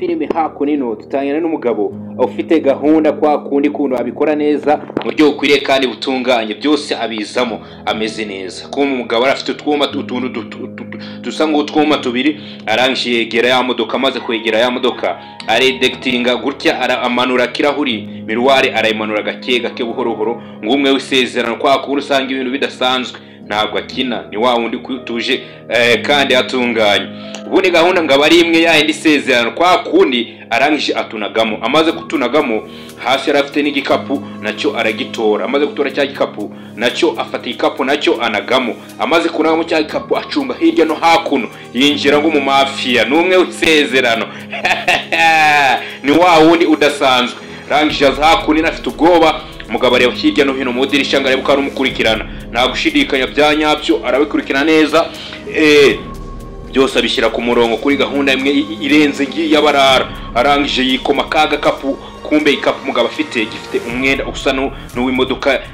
filime hakunino tutangana n'umugabo ufite gahunda kwa kundi kuntu abikora neza mu buryo bukwiriye kandi butunganye byose abizamo ameze neza. Ko umugabo arafite utwuma dusa nk'utwuma tubiri arangije yegera ya modoka, maze kwegera ya modoka aredectinga gutya amanura kirahuri miruware arayimanura gake gake buhoro buhoro ngumwe wisezerano kwa kundi usanga ibintu bidasanzwe ntabwo akina ni wa wundi kutuje kandi atunganye. Ubundi gahunda ngaba ari imwe ya indi sezerano kwa kundi arangije atunagamo, amaze kutunagamo hasi arafite n'igikapu nacyo aragitora, amaze gutora cya gikapu nacyo afata igikapu nacyo anagamo, amaze kunagamo cya gikapu acunga hirya no hakuno yinjira ngo mu mafia numwe wisezerano ni wa wundi udasanzwe. Rangije hakuno nafite ubwoba umugabo areba hirya no hino mu dirisha ngo arebe ko ari umukurikirana, nta gushidikanya bya nyabyo arabikurikirana neza. Byose abishyira ku murongo kuri gahunda imwe irenze ngiye abarara. Arangije yikoma kaga kapu, kumbe ikapu umugabo afite gifite umwenda usa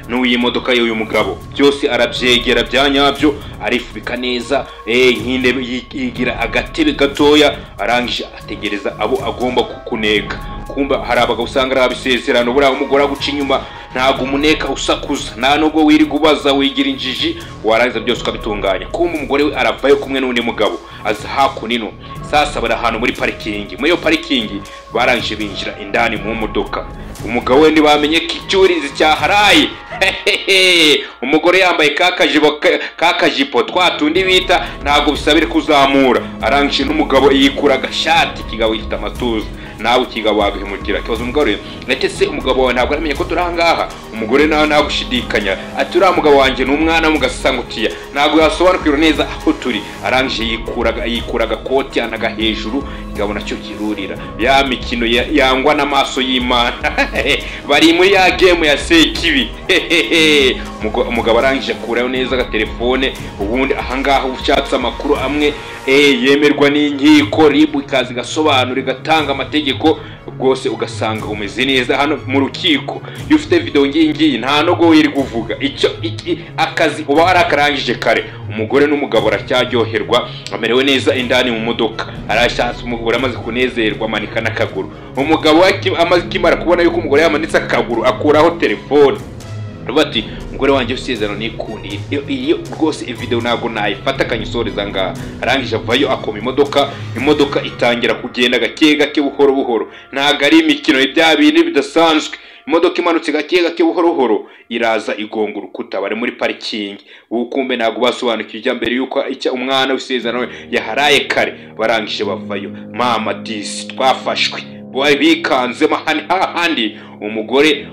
n'uw'imodoka y'uyu mugabo. Byose arabyegera bya nyabyo arifubika neza, nkinde yigira agatebe gatoya. Arangije ategereza abo agomba kukuneka. Kumba hari abagabo usanga arabisezerano buriya umugore aguca inyuma ntago umuneka usakuza, nta nubwo wiri gubaza wigira injiji, warangiza byose ukabitunganya. Kumba umugore we aravayo kumwe n'undi mugabo aza hakunino. Sasa bari ahantu muri parikingi, muri yo parikingi barangije binjira indani mu modoka. Umugabo we ntibamenye kicyurizi cyaharaye umugore yambaye kakajipo twatundi bita ntago bisabire kuzamura. Arangije n'umugabo yikura agashati kigabo yita amatuza, nawe kigabo wagahimukira kibazo umugore natese umugabo wawe ntabwo aramenye ko turahangaha. Umugore nawe nagushidikanya ati uriya mugabo wanjye n'umwana mugasangutiya ntabwo yasobanukira neza aho turi. Arangije yikura agakoti anaga hejuru kigabo nacyo kirurira ya mikino yangwa n'amaso y'Imana bari muri ya game ya Sekibi umugabo arangije akurayo neza agatelefone. Ubundi ahangaha ushatse amakuru amwe yemerwa n'inkiko ribu ikazi gasobanura igatanga amategeko rwose ugasanga umeze neza hano mu rukiko. Iyo ufite video ngiyi nta nogo wiri kuvuga icyo akazi uba warakarangije kare. Umugore n'umugabo aracyaryoherwa amerewe neza indani mu modoka. Arashatse umugore amaze kunezerwa amanika n'akaguru. Umugabo amaze kimara kubona yuko umugore yamanitse akaguru akuraho telefone bati umugore wanjye usezerano nikundi iyo rwose video nago nayifata kanyisoreza nga. Arangije avayo akoma imodoka itangira kugenda gake gake buhoro buhoro, ntago ari imikino ibya bintu bidasanzwe. Imodoka imanutse gake gake buhoro buhoro iraza igonga urukuta. Bari muri parikingi ukumbe nago basobanukije mbere yuko umwana w'isezerano yaharaye kare. Barangije bavayo mama disi twafashwe boy bikanze mahani hahandi. Umugore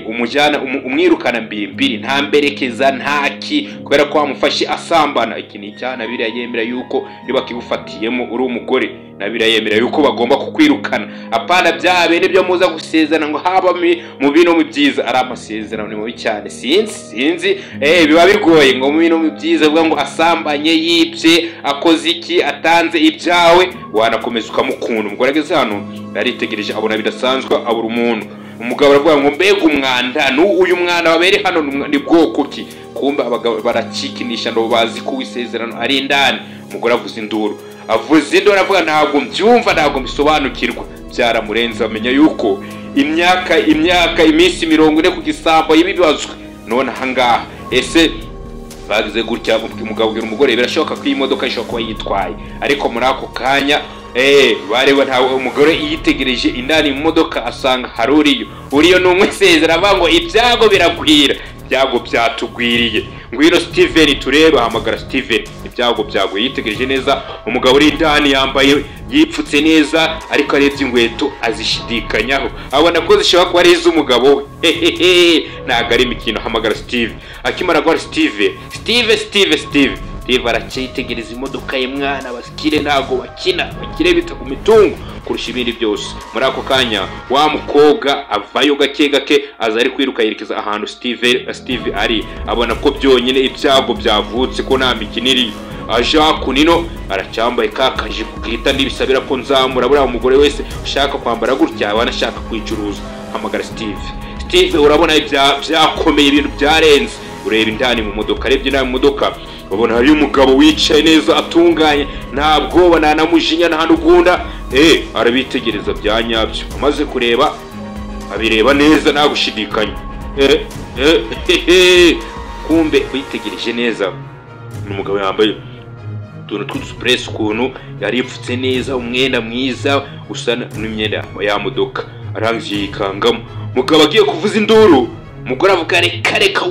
umujyana umwirukana mbimbiri nta mberekeza ntaki kubera ko amufashe asambana. Iki ni cyana biriya yemera yuko niba kibufatiyemo uri umugore nabira yemera yuko bagomba kukwirukana. Apana byabe nibyo muza gusezerana ngo haba mu bino mu byiza ari amasezerano ni mubi cyane. Sinzi biba bigoye ngo mu bino mu byiza vuga ngo asambanye yipye akoze iki atanze ibyawe wanakomeza ukamukunda. Umugore ageze hano yaritegereje abona bidasanzwe abura umuntu. Umugabo aravuga ngo mbega umwanda uyu mwana wabere hano ni bwoko ki. Kumba abagabo baracikinisha ndo bazi ko wisezerano ari indani. Umugore avuze induru avuga ntabwo mbyumva ntabwo mbisobanukirwa. Byaramurenze amenya yuko imyaka iminsi 40 ku gisambo y'ibibazwe none ahangaha. Ese bagize gutya umugabo bwira umugore birashoboka ko iyi modoka ishobora kuba yitwaye, ariko muri ako kanya bareba ntawe. Umugore yitegereje indani mu modoka asanga hari uriyo n'umwe sezera avango ibyago biragwira. Ibyago byatugwiriye ngwino Steven tureba. Hamagara Steven. Ibyago byago yitegereje neza umugabo uri indani yambaye yipfutse neza ariko arebye ingweto azishidikanyaho abona ko zishobora kuba ari iz'umugabo we. Ntago ari imikino. Hamagara Steve. Akimara gwa Steve baracyitegereza imodoka ye mwana basikire ntago bakire bita ku mitungo kurusha ibindi byose. Muri ako kanya wa mukobwa avayo gake gake aza ari kwiruka yerekeza ahantu Steve ari. Abona ko byonyine ibyago byavutse ko nta mikiniri. Aja kunino aracyambaye kakaje kugita ndibisabira ko nzamura buriya umugore wese ushaka kwambara gutya abanashaka kwicuruza. Hamagara Steve urabona byakomeye ibintu byarenze. Ureba indani mu modoka, arebye indani mu modoka babona hari umugabo wicaye neza atunganye nta bwoba nta namujinya nta ntugunda arabitegereza bya nyabyo, amaze kureba abireba neza nta gushidikanya. Kumbe witegereje neza umugabo yambaye utuntu tw'udusupuresi ukuntu yaripfutse neza, umwenda mwiza usa n'imyenda ya modoka, arangije yikangamo. Mugabo agiye kuvuza induru, umugore avuga reka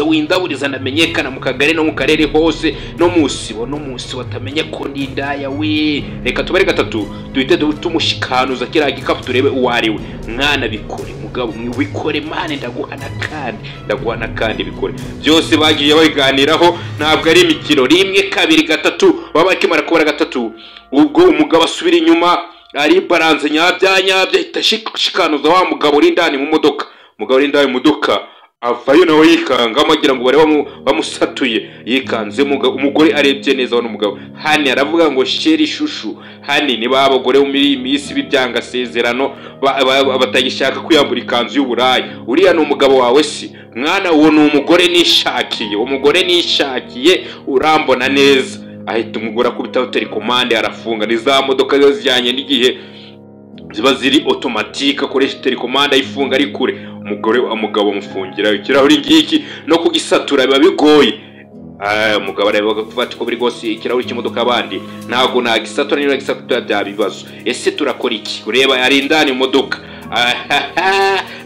windaburiza ndamenyekana mu kagari no mu karere hose no musibo atamenye ko ndi indaya we. Reka tubare gatatu duhite tumushikanuza kiriya gikapu turebe uwo ari we. Mwana bikore mugabo, wikore mane, ndaguhana kandi bikore. Byose bagiye babiganiraho, ntabwo ari imikino. Rimwe kabiri gatatu, baba bakimara kubara gatatu, ubwo umugabo asubira inyuma ari baranze nyabya ahita shikanuza wa mugabo uri indani mu modoka. Mugabo uri indani mu modoka avayo nawe yikanga, amagira ngo bare bamusatuye, yikanze. Umugore arebye neza wano mugabo hani aravuga ngo sheri shushu, hani ni babagore muri imisi bibyanga sezerano batagishaka kwiyambura ikanzu y'uburayi. Uriya ni umugabo wawe si mwana, uwo ni umugore nishakiye urambona neza. Ahita umugore akubita telekomande arafunga. Ni za modoka zo zijyanye n'igihe ziba ziri automatique, akoresha telekomande ayifunga ari kure. Umugabo amufungira ikirahuri ngiki no kugisatura biba bigoye. Umugabo areba gufata ko biri gose ikirahuri cy'imodoka abandi ntago nagisatura, niba gisatura bya bibazo. Ese turakora iki? Ureba yari indani mu modoka.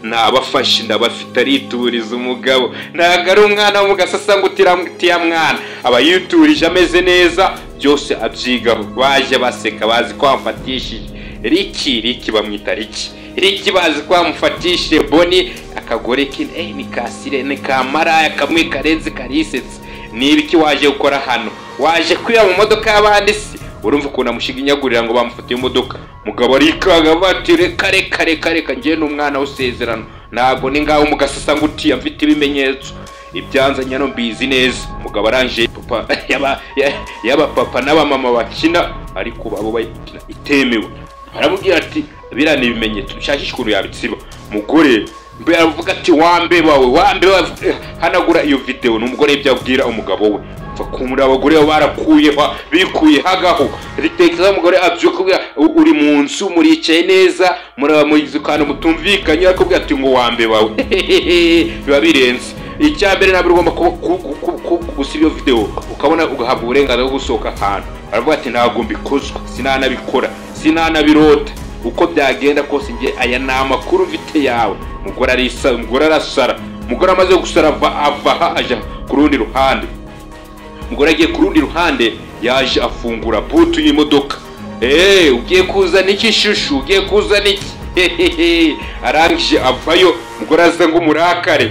Nabafashe ndabafite arituriza umugabo, ntago ari umwana w'umugasasa ngo utiya mwana, aba yiturije ameze neza, byose abyigaho. Baje baseka bazi ko amfatishije Riki bamwita Riki bazi ko amufatishije Boni akagore ni kasire ni kamara kamwe karenze karisetse. Nibiki waje gukora hano? Waje kwiba mu modoka y'abandi si? Urumva ukuntu amushiginyagurira ngo bamufatiye imodoka. Mugabo arikaga bati reka ngiye n'umwana usezerano, ntabwo ni ngaho mugasasa ngo utiya mfite ibimenyetso ibyanzanya no mbizi neza. Mugabo aranje papa yaba papa n'abamama bakina, ariko abo bayikina itemewe. Aramubwira ati birane ibimenyetso ushakisha ukuntu yabitsiba. Mugore mbe aravuga ati wambe hanagura iyo video. N'umugore byabwira umugabo we, fa kumura abagore barakuye bikuye hagaho. Ritekeza umugore abyuka uri mu nzu muricaye neza muraba muyize kandi mutumvikanye, akubwira ati ngo wambe bawe biba birenze. Icyambere nabwo ugomba gusiba iyo video ukabona ugahabwa uburenganzira bwo gusohoka ahantu. Aravuga ati ntago mbikozwa, sinanabikora, sinanabirota, uko byagenda kose nge aya ni amakuru mfite yawe. Umugore arasara. Umugore amaze gusara ava aja ku rundi ruhande. Umugore agiye ku rundi ruhande yaje afungura butu y'imodoka. Ugiye kuzana iki shushu? Ugiye kuzana iki? Arangije avayo. Umugore aza ngo murakare.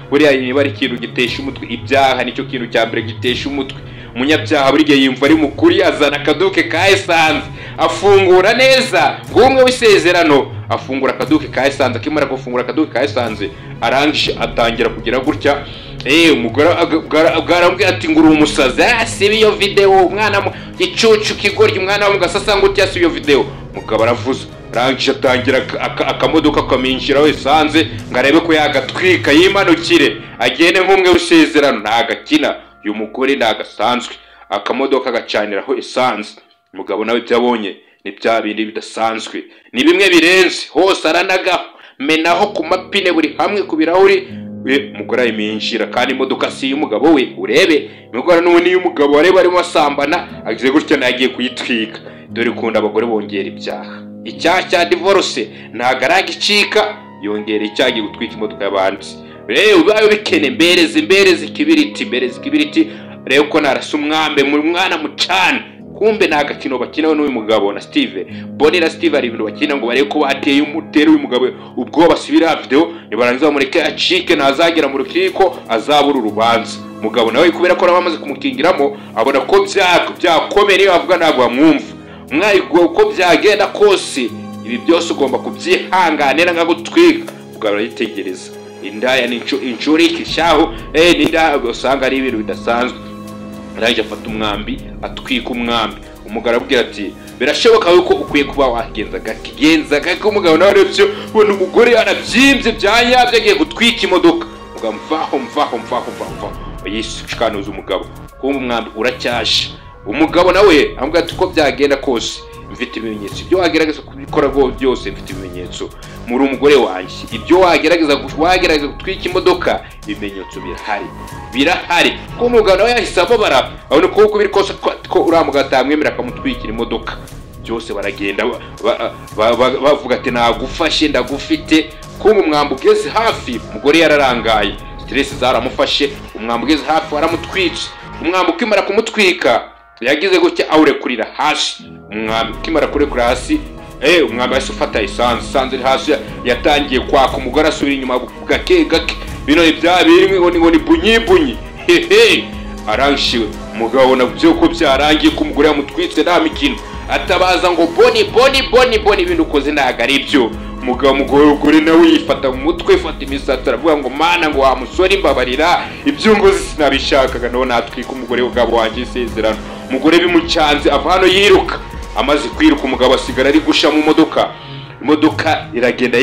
Buriya niba ari ikintu gitesha umutwe, ibyaha nicyo kintu cya mbere gitesha umutwe. Umunyabyaha buri gihe yumva ari mukuri, azana akaduke ka esanse afungura neza. Ngumwe w'isezerano afungura akaduke ka esanse. Akimara gufungura akaduke ka esanse arangije atangira kugira gutya. Umugore agarambwira ati nguru umusazi. Siba iyo video umwana mu gicucu kigoryi, umwana wa mugasasa ngo utya siba iyo video. Mugabo aravuza. Arangije atangira akamodoka kaminjiraho esanse ngarebe ko yagatwika yimanukire agende nk'umwe w'isezerano. Ntagakina uyu mugore ndagasanzwe, akamodoka gacaniraho esanse. Umugabo nawe byabonye ni bya bindi bidasanzwe, ni bimwe birenze. Hose aranaga menaho ku mapine buri hamwe ku birahuri. Umugore ayiminjira kandi imodoka si y'umugabo we. Urebe imigora n'ubundi y'umugabo wareba arimo asambana, agize gutya nagiye kuyitwika. Dore kunda abagore bongera ibyaha. Icyaha cya divorce ntago aragicika, yongera icyaha gutwika imodoka y'abandi. Ubaye bikene mbereze ikibiriti rero ko narasa umwambe mu mwana mucana. Kumbe nagakino bakinaho n'uyu mugabo na Steve Boni na Steve ari ibintu bakina ngo bareko ko bateye umutero uyu mugabo ubwo basubira video nibarangiza bamureke acike nazagera mu rukiko azabura urubanza. Mugabo nawe kubera ko bamaze kumukingiramo abona ko byakomeye bavuga ntabwo bamwumva. Mwari uko byagenda kose ibi byose ugomba kubyihanganira nka gutwika. Mugabo arayitegereza. Indaya n'inshuri kishaho ninda usanga ari ibintu bidasanzwe. Arangije afata umwambi atwika umwambi. Umugabo arabwira ati birashoboka yuko ukwiye kuba wagenza gake. Umugabo nawe arebye ubona umugore arabyimbye byanyabye agiye gutwika imodoka. Mugabo mvaho yishikanuza umugabo kumva umwambi uracyashe. Umugabo nawe amubwira ati uko byagenda kose mfite ibimenyetso, ibyo wagerageza kubikora byose mfite ibimenyetso, muri umugore wanjye, ibyo wagerageza gutwika imodoka ibimenyetso birahari ko umugabo nawe yahise ababara abona ko biri kose ko uriya mugabo atamwemera akamutwikira imodoka. Byose baragenda bavuga ati nagufashe ndagufite. Kumva umwambi ugeze hafi umugore yararangaye, stress zaramufashe, umwambi ugeze hafi waramutwitse. Umwambi ukimara kumutwika yagize gutya awurekurira hasi. Umwambi ukimara kurekura hasi umwambi wahise ufata isanze hasi, yatangiye kwaka. Umugore asubira inyuma gake bino bya birimo ngo ni bunyi aranshiwe. Umugabo nabyo ko byarangiye ko umugore yamutwitse nta mikino, atabaza ngo boni ibintu ukoze ntago ari byo. Umugore nawe yifata mu mutwe, fata imisatsi aravuga ngo mana ngo wa musore imbabarira, ibyo ngo sinabishakaga nawe natwika umugore w'ugabo wanjye isezerano. Umugore bimucanze ava hano yiruka, amaze kwiruka umugabo asigara ari gusha mu imodoka iragenda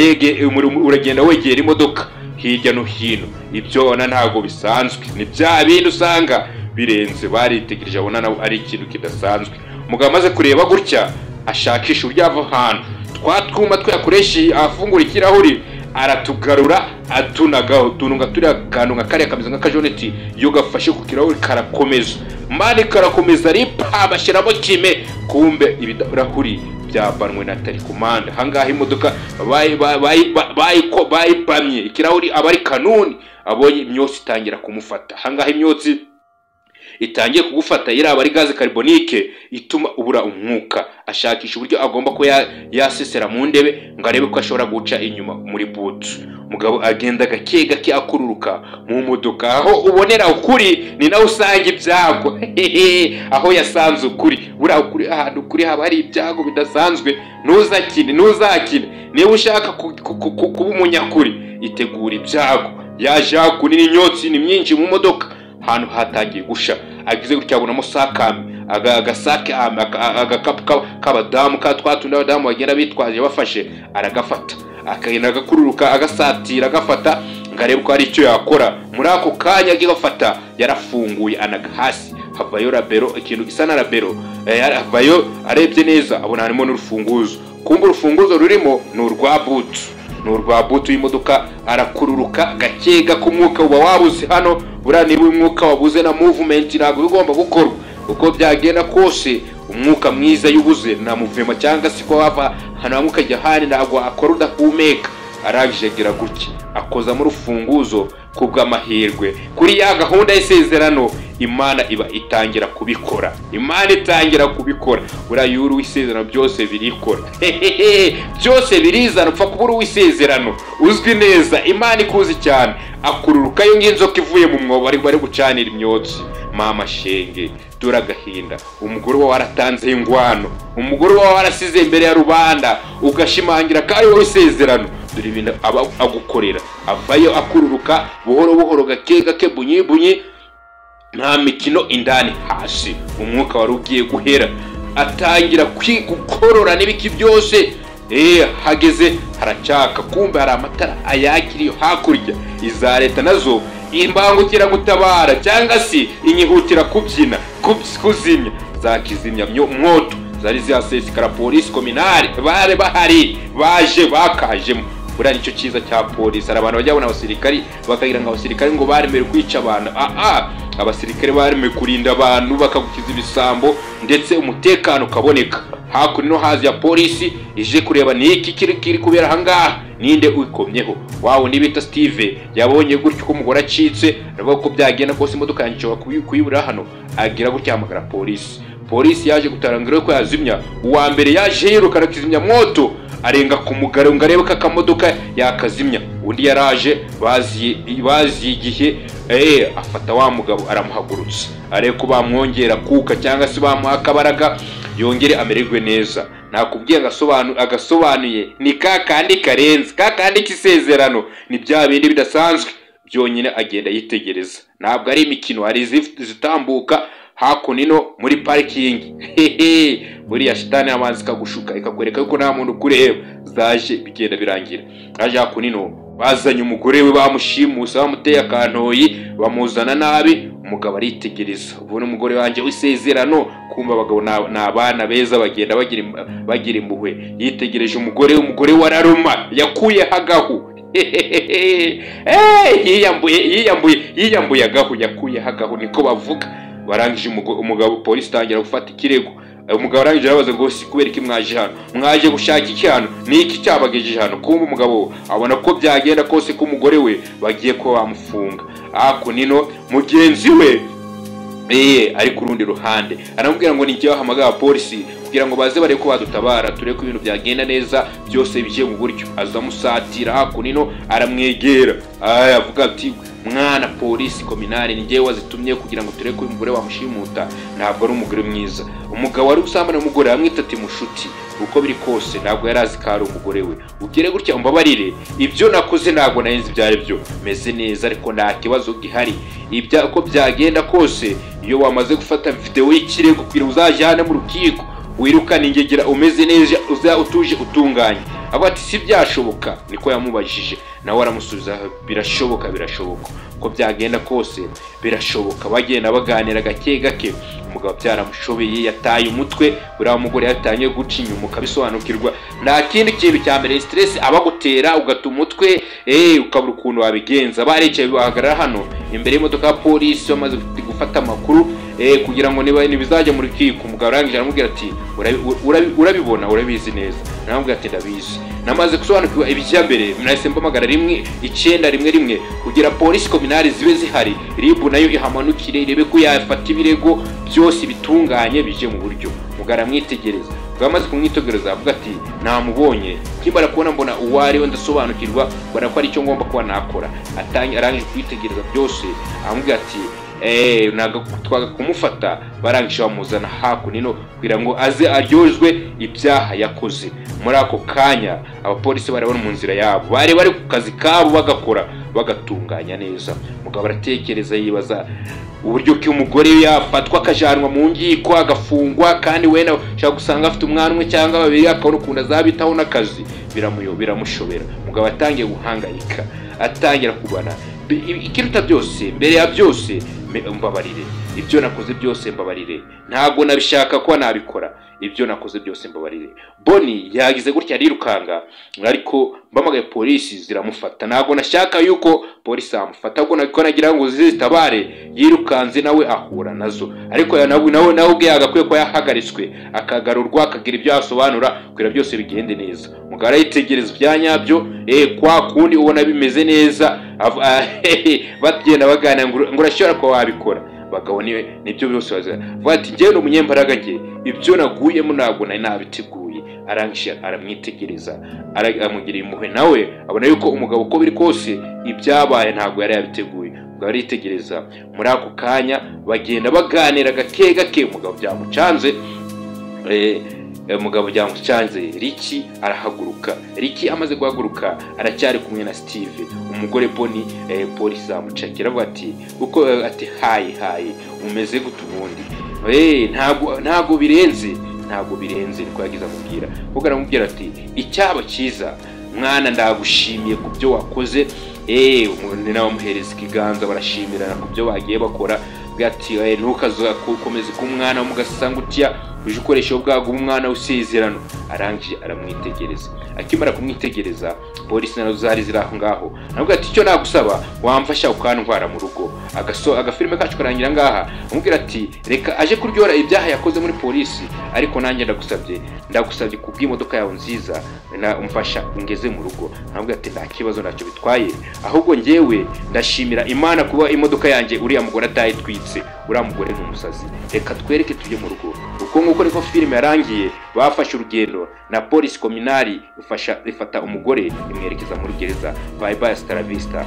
uragenda wegera imodoka hirya no hino. Ibyo ona ntago bisanzwe, ni bya bintu usanga birenze, baritegereje abona nawe ari ikintu kidasanzwe. Umugabo amaze kureba gutya ashakisha uburyo ava ahantu, twatwuma twakoresha afungura ikirahuri aratugarura atunagaho tununga turi akantu nka kariya kameze nk'akajoneti. Iyo gafashe ku kirahuri karakomeza ripa bashyiramo kime, kumbe ibirahuri byabanwe na tarikomanda. Hangaha imodoka bayipamye ikirahuri aba ari kanuni, abonye imyotsi itangira kumufata. Hangaha imyotsi itangiye kugufata iraba ari gaze carbonique ituma ubura umwuka. Ashakisha uburyo agomba ko yasesera mu ndebe ngo arebe ko ashobora guca inyuma muri boot. Umugabo agenda gake akururuka mu modoka, aho ubonera ukuri ni nawe usanga ibyago. Aho yasanze ukuri, bura ukuri ahantu ukuri haba hari ibyago bidasanzwe. Ntuzakine niba ushaka kuba umunyakuri, itegura ibyago. Yaje kunini inyotsi ni myinshi mu modoka, ahantu hatangiye gusha. Agize gutya abonamo sakame, agasake agakapu k'abadamu twatunda abadamu bagenda bitwaje bafashe, aragafata akagenda agakururuka agasatira agafata ngarebe ko ari icyo yakora. Muri ako kanya agifata yarafunguye anaga hasi, havayo rabero, ikintu gisa na rabero. Havayo arebye neza abona harimo n'urufunguzo, kumva urufunguzo rurimo ni urwa butu y'imodoka. Arakururuka gake kumwuka uba wabuze hano. Buriya niba umwuka wabuze na movement ntabwo bigomba gukorwa, uko byagenda kose umwuka mwiza yubuze na movement cyangwa se ko wava hano hamwe ukajya ahandi ntabwo akora udahumeka. Arangije agira gutya akoza mu rufunguzo kubw'amahirwe kuri ya gahunda y'isezerano. Imana iba itangira kubikora, buriya yuru w'isezerano byose birikora. Byose birizana, upfa kubura w'isezerano uzwi neza, Imana ikuzi cyane. Akururuka yo nk'inzoka ivuye mu mwobo bari gucanira imyotsi. Mama shenge dura gahinda, umugore wa waratanze ingwano, umugore wa warasize imbere ya rubanda ugashimangira kandi wowe isezerano. Dore ibintu agukorera, avayo akururuka buhoro gake bunyi nta mikino indani hasi. Umwuka wari ugiye guhera, atangira gukorora n'ibiki byose. Hageze haracaka, kumbe hari amatara ayakiriyo hakurya. Iza leta nazo imbangukira gutabara cyangwa se inyihutira kubyina kuzimya za kizimya mwoto zari zihasesekara. Polisi kominari bare bahari bakajemo. Buriya nicyo cyiza cya polisi, hari abantu bajya babona abasirikari bakagira ngo abasirikari ngo baremewe kwica abantu. Abasirikare baremewe kurinda abantu bakagukiza ibisambo ndetse umutekano ukaboneka. Hakuno hazi ya polisi ije kureba niki kiri kubera hangaha, ninde ukomyeho. Wawo nibita Steve yabonye gutyo ko umugore acitse, aravuga ko byagenda kose imodoka yanjye kuyibura hano. Agira gutya hamagara polisi yaje gutarangira ko yazimya. Uwa mbere yaje yiruka arakizimya moto, arenga ku mugaro ngo arebe ko akamodoka yakazimya. Undi yaraje bazi igihe afata wa mugabo aramuhagurutsa, arebe ko bamwongera kuka cyangwa se bamuha akabaraga yongere amererwe neza. Nakubwiye agasobanuye ni kakandi karenze, kakandi kisezerano, ni bya bindi bidasanzwe byonyine. Agenda yitegereza, ntabwo ari imikino, hari zitambuka hakunino muri parking. Buriya shitani amazi kagushuka ikakwereka yuko nta muntu kureba, zaje bigenda birangira. Aje hakunino bazanye umugore we bamushimusa, bamuteye akantoyi, bamuzana nabi. umugabo aritegereza, ubona umugore wanjye w'isezerano, kumva abagabo n'abana beza bagenda bagira impuhwe. Yitegereje umugore wararuma yakuye hagahu yiyambuye agahu, yakuye hagahu niko bavuga. Barangije umugabo polisi tangira gufata ikirego. Umugabo arangije arabaza ngo si kubera iki mwaje hano, mwaje gushaka iki hano, ni iki cyabagejeje hano? Kumva umugabo abona ko byagenda kose ko umugore we bagiye ko bamufunga. Ako nino mugenzi we ari ku rundi ruhande aramubwira ngo nijye wahamagara polisi kugira ngo baze bareko badutabara, tureko ibintu byagenda neza byose bije mu buryo. Azamusatira ako nino aramwegera avuga ati mwana polisi kominari nijye wazitumye kugira ngo tureko umugore wamushimuta, ntabwo ari umugore mwiza. Umugabo ari gusambana n'umugore amwita ati mushuti, uko biri kose ntabwo yarazi ko ari umugore we. Ugere gutya umbabarire, ibyo nakoze ntabwo narinzi byari byo, meze neza ariko nta kibazo gihari. Ibya uko byagenda kose iyo wamaze gufata video y'ikirego kugira uzajyane mu rukiko wirukana ingegera umeze neza utuje utunganye. Aba ati si byashoboka, niko yamubajije. Nawe aramusubiza birashoboka ko byagenda kose birashoboka. Bagenda baganira gake gake, umugabo byaramushobeye yataye umutwe, buriya mugore yatangiye guca inyuma ukabisobanukirwa. Nta kindi kintu cya mbere stress abagutera ugata umutwe ukabura ukuntu wabigenza. Barece bahagarara hano imbere y'imodoka ya polisi bamaze gufata amakuru kugira ngo nibizajya muri rukiko. Umugabo arangije aramubwira ati urabibona urabizi neza? Naramubwira ati ndabizi. Namaze gusobanukirwa ibijya mbere, nahise mpamagara 911 kugira polisi kominari zibe zihari, ribu nayo ihamanukire irebe ko yafata ibirego byose bitunganye bije mu buryo. Umugabo aramwitegereza, bwamaze kumwitegereza avuga ati namubonye, kimbara kubona mbona uwari we ndasobanukirwa, mbona ko ari cyo ngomba kuba nakora. Arangije kwitegereza byose amubwira ati twaga kumufata. Barangije bamuzana hakunino kugira ngo aze aryozwe ibyaha yakoze. Muri ako kanya abapolisi bari mu nzira yabo, bari ku kazi kabo bagakora bagatunganya neza. Umugabo aratekereza yibaza uburyo ki umugore yafatwa akajanwa mu ngiko agafungwa, kandi wenda ushaka gusanga afite umwana umwe cyangwa babiri akabona ukunda zabitaho n'akazi. Biramushobera. Umugabo atangiye guhangayika, atangira kubana ikiruta byose, mbere ya byose mbabarire, ibyo nakoze byose mbabarire, ntabwo nabishaka ko nabikora, ibyo nakoze byose mbabarire. Boni yagize gutya arirukanga, ariko mbamagaye polisi ziramufata. Ntabwo nashaka yuko polisi amufata, ahubwo nako nagira ngo zizitabare. Yirukanze nawe ahura nazo, ariko nawe ubwe yagakwiye ko yahagaritswe akagarurwa akagira ibyo asobanura kugira byose bigende neza. Umugabo arayitegereza byanyabyo kwa kundi ubona bimeze neza, bagenda baganira ngo urashobora ko wabikora. Bagabo nibyo byose bavuga ati njyewe no munyembaraga nge, ibyo naguyemo ntabwo nari nabiteguye. Arangije aramwitegereza, amugira impuhwe, nawe abona yuko umugabo uko biri kose ibyabaye ntabwo yari yabiteguye. Umugabo aritegereza. Muri ako kanya bagenda baganira gake gake. Umugabo byamucanze Ricky arahaguruka. Ricky amaze guhaguruka aracyari kumwe na Steve. Umugore Boni polisi zamucakira avuga ati uko ati hayi umeze gute ubundi? Ntabwo birenze niko yagize amubwira. Kuko aramubwira ati icyaba cyiza mwana, ndagushimiye ku byo wakoze. Nawe muhereza ikiganza barashimirana ku byo bagiye bakora. Gati ntukazakomeze ku mwana mugasanga utya uje ukoresha ubwago umwana usezerano. Arangije aramwitegereza. Akimara kumwitegereza, polisi nazo zari ziri aho ngaho. Nabwo ati icyo nagusaba wamfasha ukantwara mu rugo. Agafilme kacu karangira ngaha. Amubwira ati reka aje kuryora ibyaha yakoze muri polisi, ariko nanjye ndagusabye kubw'imodoka yawe nziza umfasha ungeze mu rugo. Nabwo ati nta kibazo ntacyo bitwaye, ahubwo ngewe ndashimira Imana kuba imodoka yanjye uriya mugore atayitwitse. Uriya mugore ni umusazi, reka twereke tujye mu rugo. Uko nguko niko filime yarangiye. Bafashe urugendo na polisi kominari ifata umugore imwerekeza muri gereza. Bye bye, hasta la vista.